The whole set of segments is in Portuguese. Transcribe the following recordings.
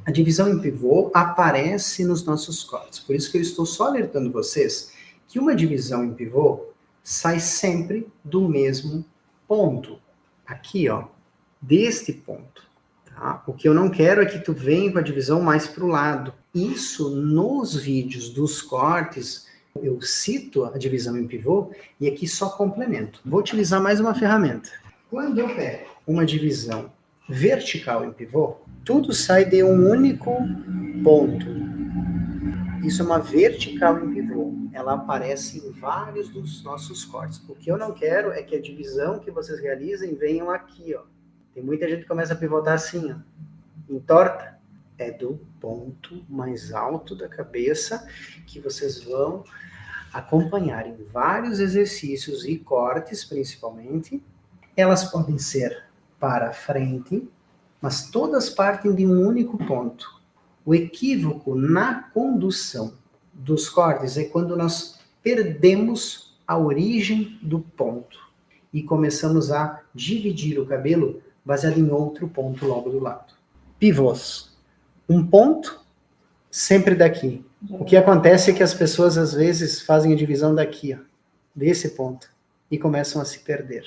A divisão em pivô aparece nos nossos cortes. Por isso que eu estou só alertando vocês que uma divisão em pivô sai sempre do mesmo ponto. Aqui, ó, deste ponto. Tá? O que eu não quero é que tu venha com a divisão mais para o lado. Isso nos vídeos dos cortes, eu cito a divisão em pivô e aqui só complemento. Vou utilizar mais uma ferramenta. Quando eu pego uma divisão vertical em pivô, tudo sai de um único ponto. Isso é uma vertical em pivô. Ela aparece em vários dos nossos cortes. O que eu não quero é que a divisão que vocês realizem venham aqui, ó. Tem muita gente que começa a pivotar assim, ó. Entorta. É do ponto mais alto da cabeça que vocês vão acompanhar em vários exercícios e cortes, principalmente. Elas podem ser para frente, mas todas partem de um único ponto. O equívoco na condução dos cortes é quando nós perdemos a origem do ponto e começamos a dividir o cabelo baseado em outro ponto logo do lado. Pivôs. Um ponto, sempre daqui. O que acontece é que as pessoas às vezes fazem a divisão daqui, ó, desse ponto, e começam a se perder.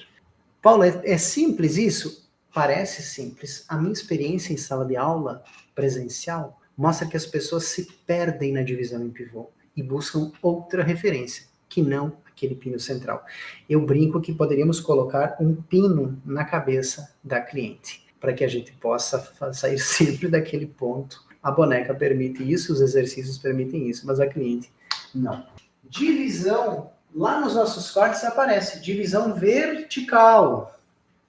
Paulo, é simples isso? Parece simples. A minha experiência em sala de aula presencial mostra que as pessoas se perdem na divisão em pivô e buscam outra referência, que não aquele pino central. Eu brinco que poderíamos colocar um pino na cabeça da cliente, para que a gente possa sair sempre daquele ponto. A boneca permite isso, os exercícios permitem isso, mas a cliente não. Divisão, lá nos nossos cortes aparece divisão vertical,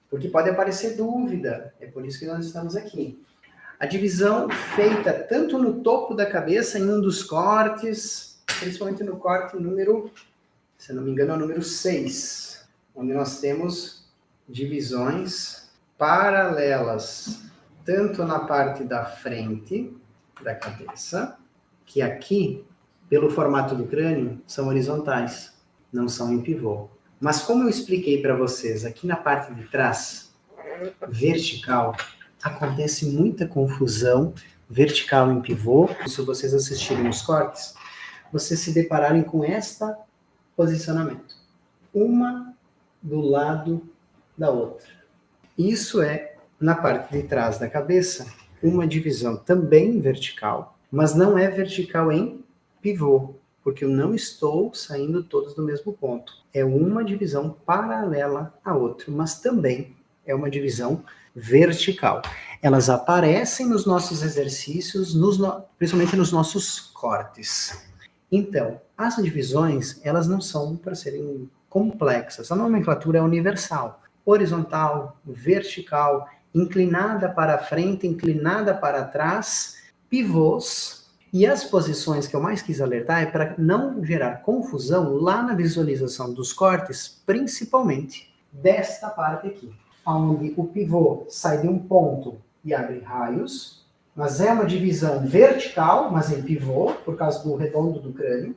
porque pode aparecer dúvida, é por isso que nós estamos aqui. A divisão feita tanto no topo da cabeça, em um dos cortes, principalmente no corte número, se não me engano, é o número 6, onde nós temos divisões paralelas, tanto na parte da frente da cabeça, que aqui, pelo formato do crânio, são horizontais, não são em pivô. Mas como eu expliquei para vocês, aqui na parte de trás, vertical, acontece muita confusão, vertical em pivô. Se vocês assistirem os cortes, vocês se depararem com este posicionamento. Uma do lado da outra. Isso é, na parte de trás da cabeça, uma divisão também vertical, mas não é vertical em pivô, porque eu não estou saindo todos do mesmo ponto. É uma divisão paralela à outra, mas também é uma divisão vertical. Elas aparecem nos nossos exercícios, principalmente nos nossos cortes. Então, as divisões, elas não são para serem complexas. A nomenclatura é universal. Horizontal, vertical, inclinada para frente, inclinada para trás, pivôs. E as posições que eu mais quis alertar é para não gerar confusão lá na visualização dos cortes, principalmente desta parte aqui, onde o pivô sai de um ponto e abre raios, mas é uma divisão vertical, mas em pivô, por causa do redondo do crânio.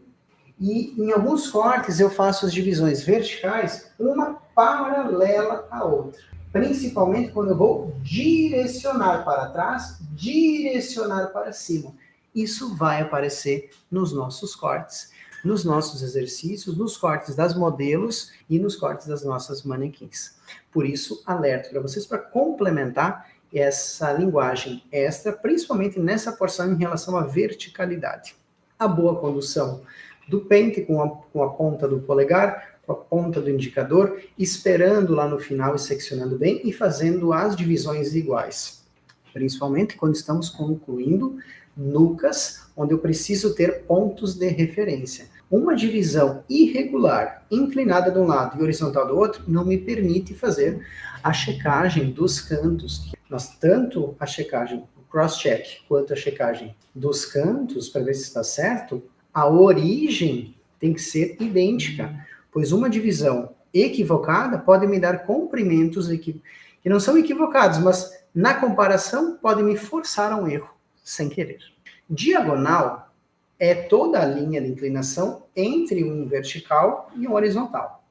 E em alguns cortes eu faço as divisões verticais, uma paralela à outra. Principalmente quando eu vou direcionar para trás, direcionar para cima. Isso vai aparecer nos nossos cortes, nos nossos exercícios, nos cortes das modelos e nos cortes das nossas manequins. Por isso, alerto para vocês para complementar essa linguagem extra, principalmente nessa porção em relação à verticalidade. A boa condução do pente com a ponta do polegar, com a ponta do indicador, esperando lá no final e seccionando bem e fazendo as divisões iguais. Principalmente quando estamos concluindo nucas, onde eu preciso ter pontos de referência. Uma divisão irregular, inclinada de um lado e horizontal do outro, não me permite fazer a checagem dos cantos. Nós, tanto a checagem, o cross-check, quanto a checagem dos cantos, para ver se está certo, a origem tem que ser idêntica, pois uma divisão equivocada pode me dar comprimentos que não são equivocados, mas na comparação pode me forçar a um erro, sem querer. Diagonal é toda a linha de inclinação entre um vertical e um horizontal.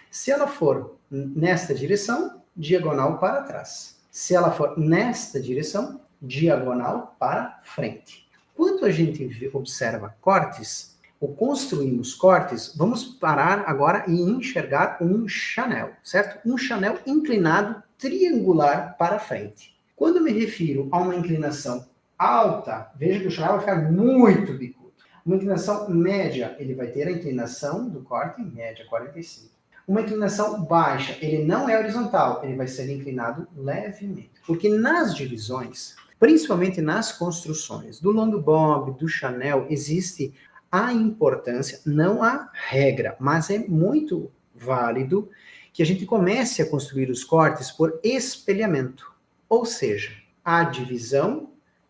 Se ela for nesta direção, diagonal para trás. Se ela for nesta direção, diagonal para frente. Quando a gente observa cortes, ou construímos cortes, vamos parar agora e enxergar um chanel, certo? Um chanel inclinado triangular para frente. Quando me refiro a uma inclinação alta, veja que o chanel vai ficar muito bicudo. Uma inclinação média, ele vai ter a inclinação do corte média, 45. Uma inclinação baixa, ele não é horizontal, ele vai ser inclinado levemente. Porque nas divisões, principalmente nas construções do long bob, do chanel, existe a importância, não a regra, mas é muito válido que a gente comece a construir os cortes por espelhamento. Ou seja, a divisão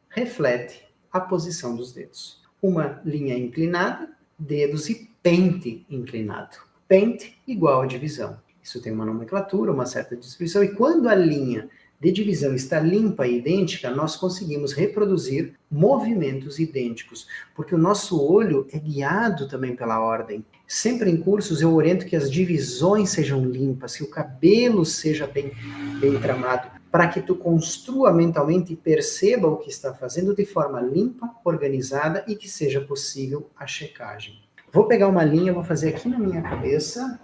reflete a posição dos dedos. Uma linha inclinada, dedos e pente inclinado. Pente igual a divisão. Isso tem uma nomenclatura, uma certa distribuição, e quando a linha de divisão está limpa e idêntica, nós conseguimos reproduzir movimentos idênticos, porque o nosso olho é guiado também pela ordem. Sempre em cursos eu oriento que as divisões sejam limpas, que o cabelo seja bem tramado, para que tu construa mentalmente e perceba o que está fazendo de forma limpa, organizada e que seja possível a checagem. Vou pegar uma linha, vou fazer aqui na minha cabeça.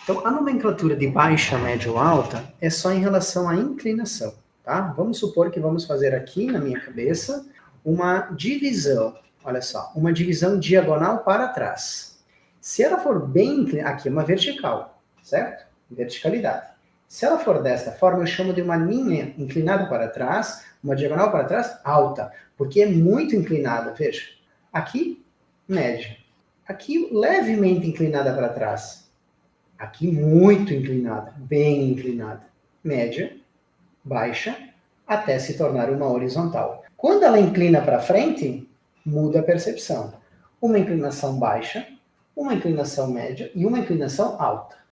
Então, a nomenclatura de baixa, média ou alta é só em relação à inclinação, tá? Vamos supor que vamos fazer aqui na minha cabeça uma divisão, olha só, uma divisão diagonal para trás. Se ela for bem inclinada, aqui é uma vertical, certo? Verticalidade. Se ela for desta forma, eu chamo de uma linha inclinada para trás, uma diagonal para trás, alta, porque é muito inclinada, veja. Aqui, média. Aqui, levemente inclinada para trás. Aqui, muito inclinada, bem inclinada. Média, baixa, até se tornar uma horizontal. Quando ela inclina para frente, muda a percepção. Uma inclinação baixa, uma inclinação média e uma inclinação alta.